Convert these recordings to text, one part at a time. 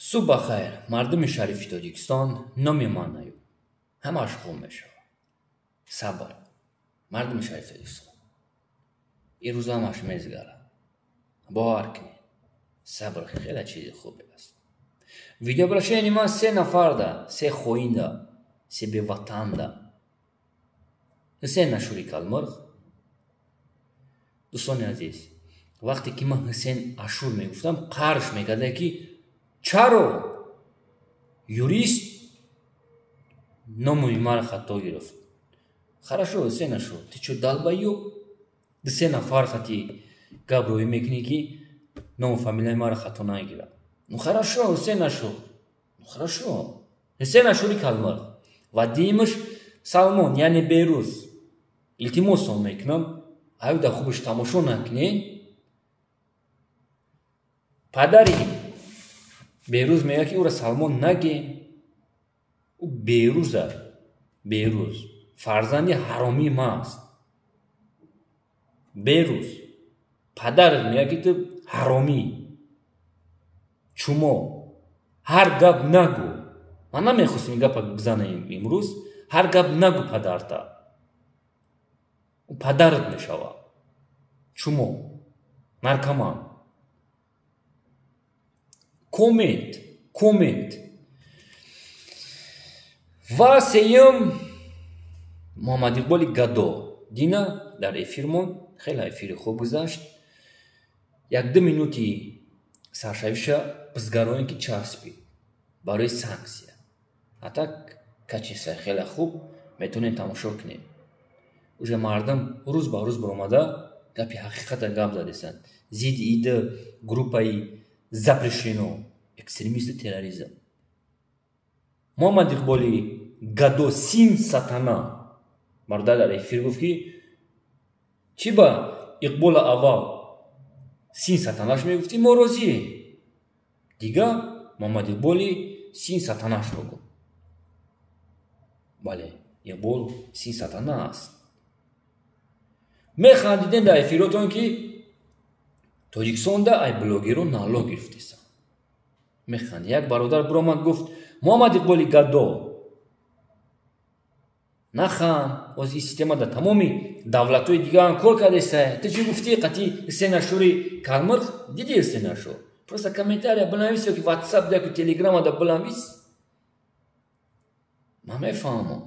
صبح خیر مردم شریف تاجیکستان نمی‌مانند همش خوب میشه صبر مردم شریف تاجیکستان این روزا همش میزگره باور کنید صبر خیلی چیز خوبی است ویدیو برای ما سه نفر ده سه خوینده سه به وطن ده حسین نشوری کلمرغ دوستان عزیز وقتی که من حسین اشور میگفتم قرش میکرده که چرا юрист номи мара хато гирифт хорошо حسین اشور ти чо далбаёб се нафар хати габроӣ мекунӣ ки ному фамилияи мара хато нагира ну хорошо حسین اشور ну хорошо حسین اشури калмар ва димаш салмон яъне берӯз илтимосон мекунам айда хубаш тамошо накунед падари берӯз мегӯяд ки ӯро салмон нагем ӯ берӯз аст берӯз фарзанди ҳаромии ман аст берӯз падарат мегӯяд ки ту ҳаромӣ чумо ҳар гап нагӯ ман намехостам ин гапа бизанам имрӯз ҳар гап нагӯ падарта ӯ падарат мешавад чумо наркоман комент ва сеюм муҳаммад иқболи гадо дина дар эфирмон хеле эфири хуб гузашт 1-2 минути саршавиша бизгароне ки часпид барои санксия а так качеса хеле хуб метавонед тамошо кунед уже мардам рӯз ба рӯз баромада гапи ҳақиқата гап задесанд зидди ида группаи запрещено экстремисти терроризм муҳаммад иқболи гадо син сатана бародар дар эфир гуфт ки чӣ ба иқбола аввал син сатанаш мегуфтӣ мо розие дига муҳаммад иқболи син сатанаш бигӯ бале иқбол син сатана аст механдидем дар эфиротон ки тоҷикистонда ай блогеро налог гирифтесан механд як бародар биромад гуфт муҳаммад иқболи гадо нахан ози системада тамоми давлатҳои дигарам кор кардеса ту чӣ гуфтӣ қатӣ حسین اشوری калмырғ дидӣ حسین اشور просто комментария бинавис ёки ватсап да ёки телеграмада бинавис ман мефаҳмам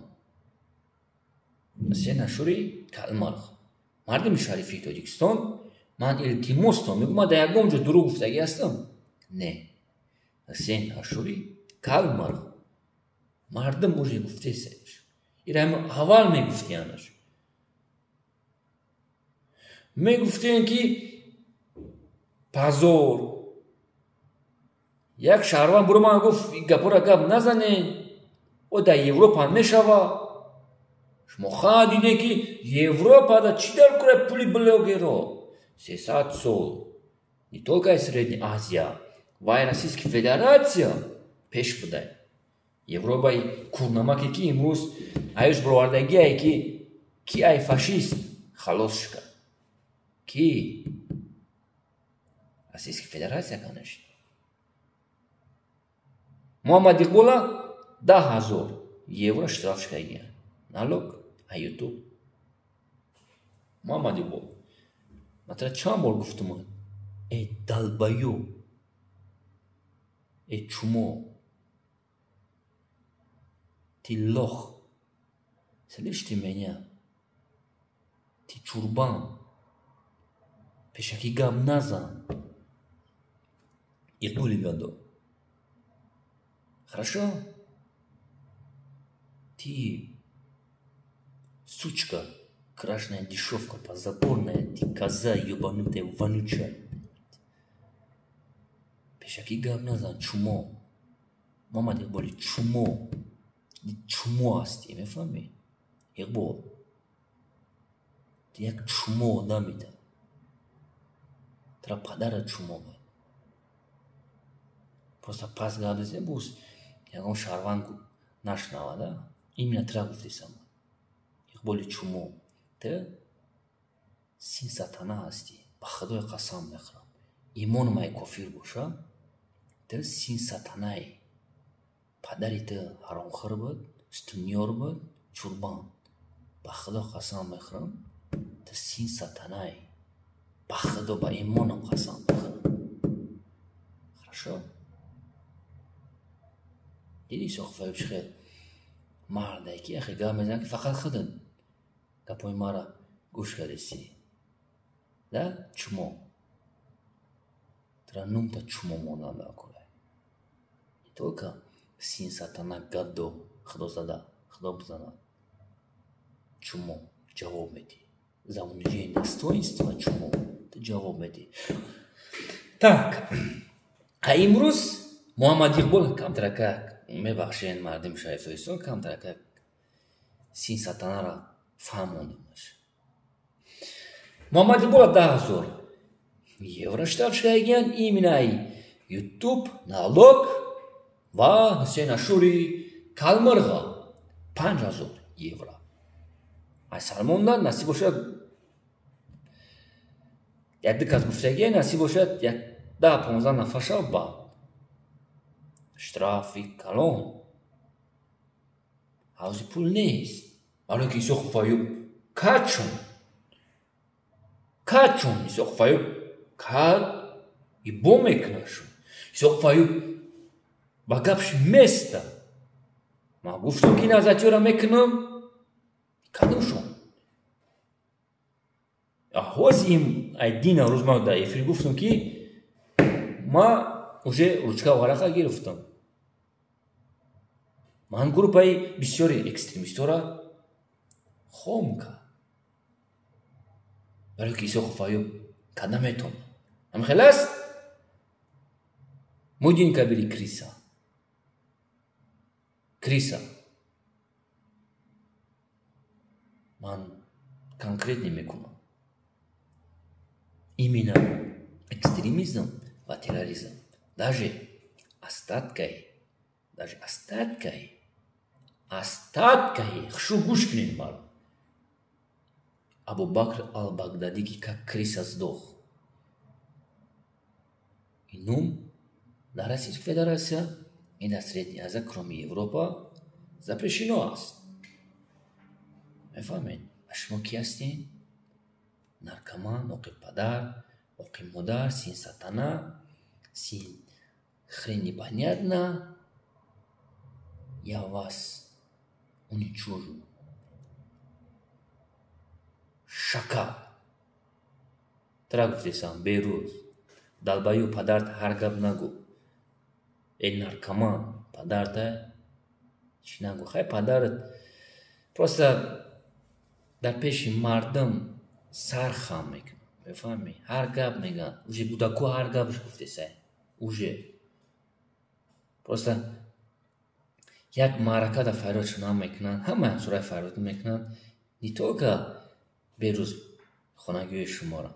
حسین اشوری калмырғ мардими шарифи тоҷикистон ман илтимос то мегӯям ман дар ягон ҷо дурӯғ гуфтагӣ ҳастам не حسین اشوری калмырғ мардам уже гуфтесаш ира аввал мегуфтиянаш мегуфтем ки пазор як шаҳрванд буро ман гуфт ин гапора гап назанед о дар европа мешава шумо хоҳад дидед ки европада чӣ дар кора пули блогеро 300 сол не только из Средней Азии вай Российская Федерация пеш будай европаи курнамаке ки имрӯз аюз бировардагие ки ай фашист халос шуд ки Российская Федерация конечно муҳаммад иқбола 10,000 евро штраф шудагия налог а ютуб муҳаммад иқбол матра чанд бор гуфтуман эй далбаёб эй чумо ты лох слышишь ты меня ты чурбан пешаки гап назан иқболи гадо хорошо ты сучка крашеная дешевка позаборная ты коза ёбанутая вонючая пешаки гап назан чумо муҳаммад иқболи чумо чумо ҳастӣ мефаҳмӣ иқбол ту як чумо одамида тра падарат чумо бад просто пас гардезем буз ягон шаҳрванд нашнавада именно тра гуфтесам иқболи чумо ту син сатана ҳастӣ ба худои қасам мехӯрам имон май кофир боша Ты син сатанай. Падари ты харомхор буд, стуньор буд, чурбан. Ба Худо қасам мехӯрам, ты син сатанай. Ба Худо ба имоном қасам мехӯрам. Хорошо? دیدی سخفه بشخیل مرده که اخی گاه میزن که فقط خودن گپوی ما را گوش کردی ده چمو ترا نوم تا چمو مونان دا کنه تو که سین ساتانا گدو خدا زده خدا بزنه چمو جواب میدی زمان جای نستویست و چمو تو جواب میدی так امروز محمد اقبال کمترکه میبخشین مردم شایفتویستان کمترکه سین ساتانا را فهمونده باشه محمد اقبال 10,000 евро штраф именно YouTube налог و حسین اشوری کلمرغا 5,000 евро از سلموندن نصیب باشد یک دکت گفتگی نصیب باشد یک 10-15 نفر شد با штрафی کلان حوضی پول نیست حالا که ایسو خفایو کچون ایسو خفایو کد ای بوم اکنشون ایسو خفایو با گپش میسته ما گفتم که این ازتی را میکنم کدومشون حوض این دین روز ما در افیر گفتم که ما уже ручка вараqa гирифтам ман группаи бисёри экстремистора хом кард барои ки исо хуфаю када метавонам ҳамин аст мудин кабири криса ман конкретне мекунам именно экстремизм ва терроризм даже остаткой хшу гуш кинед мар Абу Бакр ал-Багдади ки как криса сдох и нум дар Российской Федерации и на Средней Азии, кроме Европы, запрещено аст. Мефаҳмед? А шумо ки ҳастед? Наркоман, оқи падар, оқи модар, син сатана, син хрен непонятно, я вас уничтожу. Шакал. Тра гуфтесам берӯз далбаю падарт ҳар гап нагӯ. Наркоман падарта чӣ нагӯ. Хай падарат просто дар пеши мардам сар хам мекунад. Мефаҳмӣ? Ҳар гап мегӯяд. Уже будаку ҳар гапш гуфтесай. Уже просто як маъракада фарёд шуна мекунанд. Ҳамаи сураи фарёд мекунанд. Не только берӯз хонагиҳои шуморо.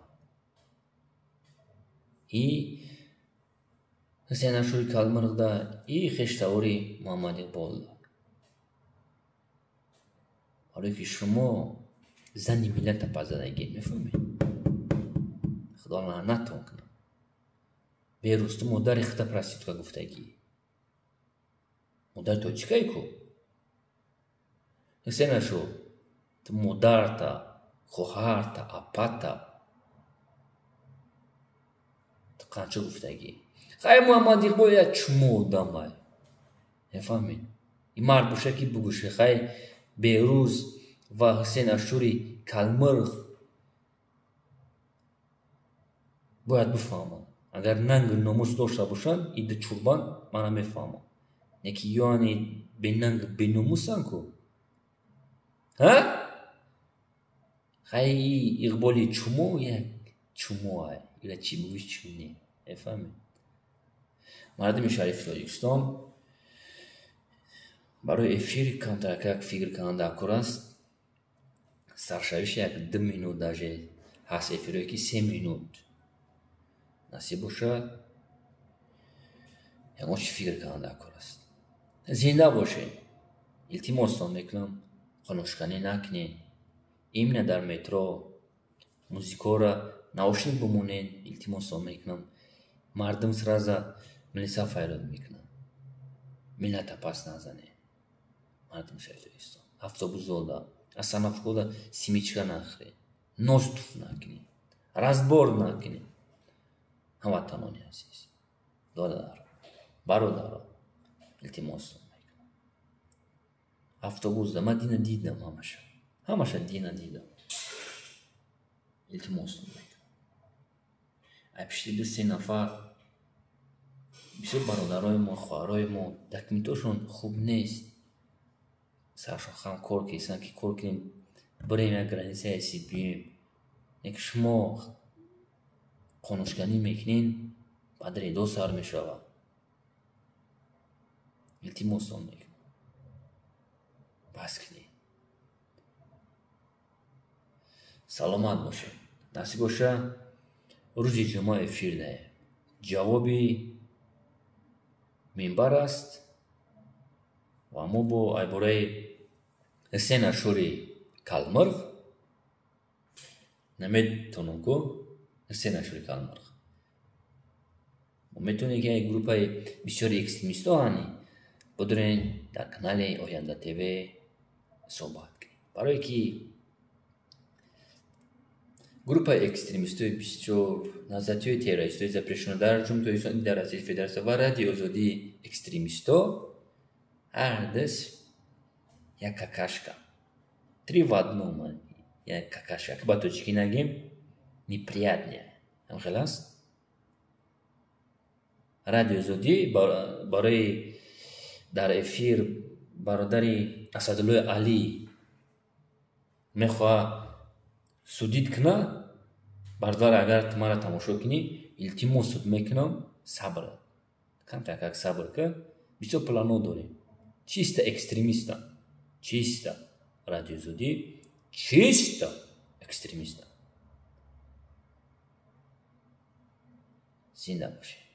И Ҳусейн Ашури Калмирғда и хештавори Муҳаммад Иқбол. ҳоле ки шумо зани миллата пазадагед, мефаҳмед? Худо лаънатон кунад. берӯз ту модари хита проститутка гуфтагӣ. Модари тоҷикаи ку? Ҳусейн Ашур, ту модарта, хоҳарта, апата ту қанча гуфтагӣ? Хай Муҳаммад Иқбол як чумо одамай. Мефаҳмед? И мард боша ки бугӯше. Хай берӯз ва Ҳусейн Ашури Калмирғ бояд бифаҳманд. Агар нангу номус дошта бошанд, ида чурбан мана мефаҳмам. Не ки ёни бенангу беномусан ку. Ҳа? Хай Иқболи чумо як чумоай. Ила чӣ бугӯш чӣ не. Мефаҳмед? мардими шарифи Тоҷикистон барои эфири камтар як фикр кардам кор аст. Саршавиш як 2 минут даже ҳаст эфирое ки 3 минут насиб бошад. ягон чӣ фикр кардам кор аст. Зинда бошед. илтимостон мекунам хонӯшканӣ накунед. именно дар метро музикора наушник бимонед. илтимостон мекунам мардум сразу ملیسا فایراد میکنن، ملت پس نزنه. مردم شهرستان автобус зода остановкада симичка нахре, ностуф накинин, разбор накинин. ҳамватанони азиз, додар, бародаро, илтимосом мекунам. Автобусда ман дина дидам, ҳамаша дина дидам. илтимосом мекунам. ай пишти ду се нафар бисёр бародарои мо, хоҳарои мо документошон хуб нест. саршон хам кор кисан ки кор кунем, бирем як границаи си биёем. як шумо қонушганӣ мекунен, баъд редо сар мешавад. илтимосом мекунам, бас кунед. саломат бошед. насиб боша рӯзи ҷумъа эфир наед. ҷавоби минбар аст ва мо бо айбораи ҳусейн ашури калмирғ наметонам ку ҳусейн ашури калмирғ метонем ки як группаи бисёри экстремистҳо ҳани будурен дар канали Оянда ТВ суҳбат кунем, барое ки группаи экстремистҳои бисёр назариятҳои террористҳои запрещено дар ҷумҳурии исламии дар Россияи Федератсия ва Радиои Озодии экстремистҳо ҳар дас як какашка, три в одном, як какашка, ки ба тоҷикӣ нагем неприятная. ҳамхел аст. Радиои Озодӣ барои дар эфир бародари Асадуллои Алӣ мехоҳад судид кунад, бардор агар мара тамошо кунӣ, илтимосот мекунам, сабр, камтакак сабр кар. бисёр планҳо дорем. чисто экстремиста, чисто Радиои Озодӣ, чисто экстремиста. зинда бошед.